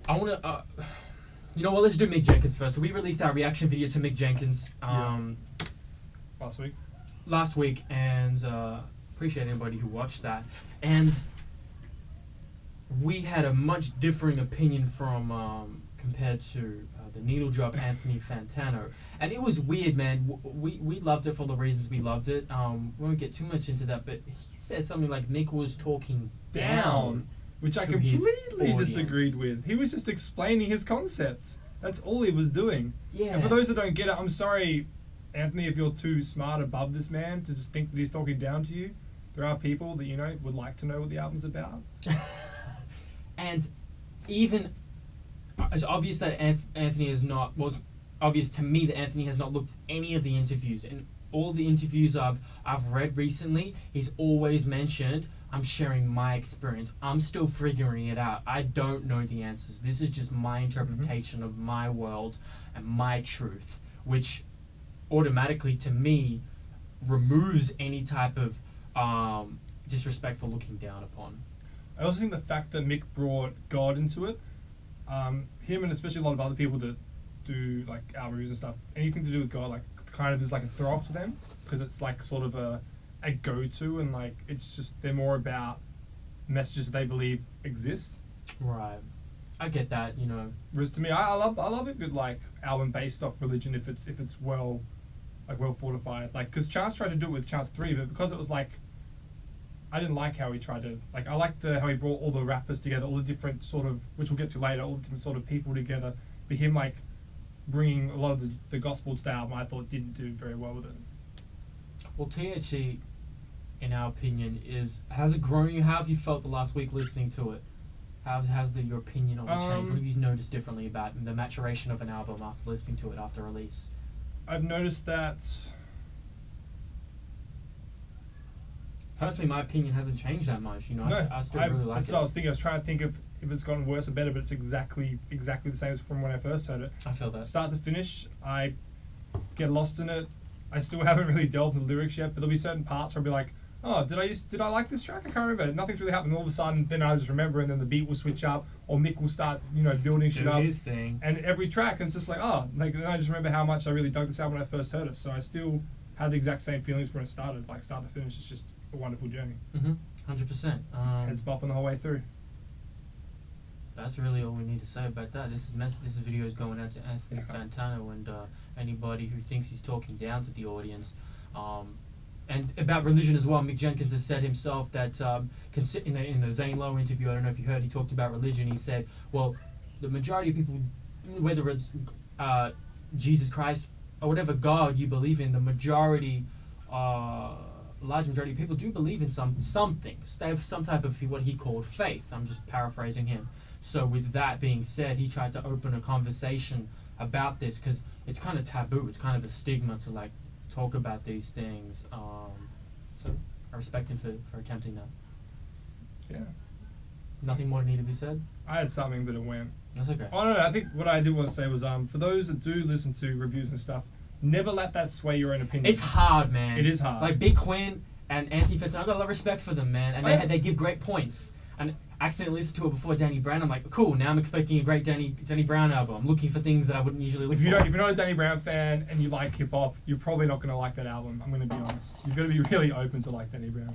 I want to. You know what? Let's do Mick Jenkins first. So we released our reaction video to Mick Jenkins last week, and appreciate anybody who watched that. And we had a much differing opinion from compared to the needle drop Anthony Fantano, and it was weird, man. We loved it for the reasons we loved it. We won't get too much into that, but he said something like Mick was talking down, which I completely disagreed with. He was just explaining his concepts. That's all he was doing. Yeah. And for those that don't get it, I'm sorry, Anthony, if you're too smart above this man to just think that he's talking down to you. There are people that, would like to know what the album's about. And even, it's obvious that Anthony has not, well, it's obvious to me that Anthony has not looked at any of the interviews. And all the interviews I've read recently, he's always mentioned, I'm sharing my experience. I'm still figuring it out. I don't know the answers. This is just my interpretation of my world and my truth, which automatically, to me, removes any type of disrespectful looking down upon. I also think the fact that Mick brought God into it, him and especially a lot of other people that do like album reviews and stuff, anything to do with God, like kind of is like a throw off to them, because it's like sort of a go-to, and like it's just they're more about messages that they believe exist. Right, I get that, Whereas to me, I love a good like album based off religion if it's well fortified. Like, because Chance tried to do it with Chance 3, but because it was like, I didn't like how he tried to, like, I liked how he brought all the rappers together, all the different sort of, which we'll get to later, all the different sort of people together. But him like bringing a lot of the gospel to the album, I thought didn't do very well with it. Well, THC, in our opinion, has it grown you? How have you felt the last week listening to it? How's your opinion on it changed? What have you noticed differently about the maturation of an album after listening to it after release? I've noticed that. Personally, my opinion hasn't changed that much. I still really like it. That's what I was thinking. I was trying to think if it's gotten worse or better, but it's exactly the same as from when I first heard it. I feel that. Start to finish, I get lost in it. I still haven't really delved into the lyrics yet, but there'll be certain parts where I'll be like, oh, did I like this track? I can't remember. Nothing's really happened. All of a sudden, then I just remember, and then the beat will switch up, or Mick will start, building shit up. His thing. And every track, and it's just like, then I just remember how much I really dug this album when I first heard it. So I still had the exact same feelings when it started, like start to finish. It's just a wonderful journey. 100%. Heads bopping the whole way through. That's really all we need to say about that. This video is going out to Anthony Fantano and anybody who thinks he's talking down to the audience. And about religion as well, Mick Jenkins has said himself that in the Zane Lowe interview, I don't know if you heard, he talked about religion. He said, well, the majority of people, whether it's Jesus Christ or whatever God you believe in, the majority, large majority of people do believe in some things. They have some type of what he called faith. I'm just paraphrasing him. So with that being said, he tried to open a conversation about this because it's kind of taboo. It's kind of a stigma to like talk about these things. So I respect him for attempting that. Yeah. Nothing more needed to be said? I had something, but it went. That's okay. Oh, no, I think what I did want to say was, for those that do listen to reviews and stuff, never let that sway your own opinion. It's hard, man. It is hard. Like Big Quinn and Anthony Fantano, I got a lot of respect for them, man. And they give great points. And I accidentally listened to it before Danny Brown. I'm like, cool, now I'm expecting a great Danny Brown album. I'm looking for things that I wouldn't usually look for. If you're not a Danny Brown fan and you like hip-hop, you're probably not going to like that album. I'm going to be honest. You've got to be really open to like Danny Brown.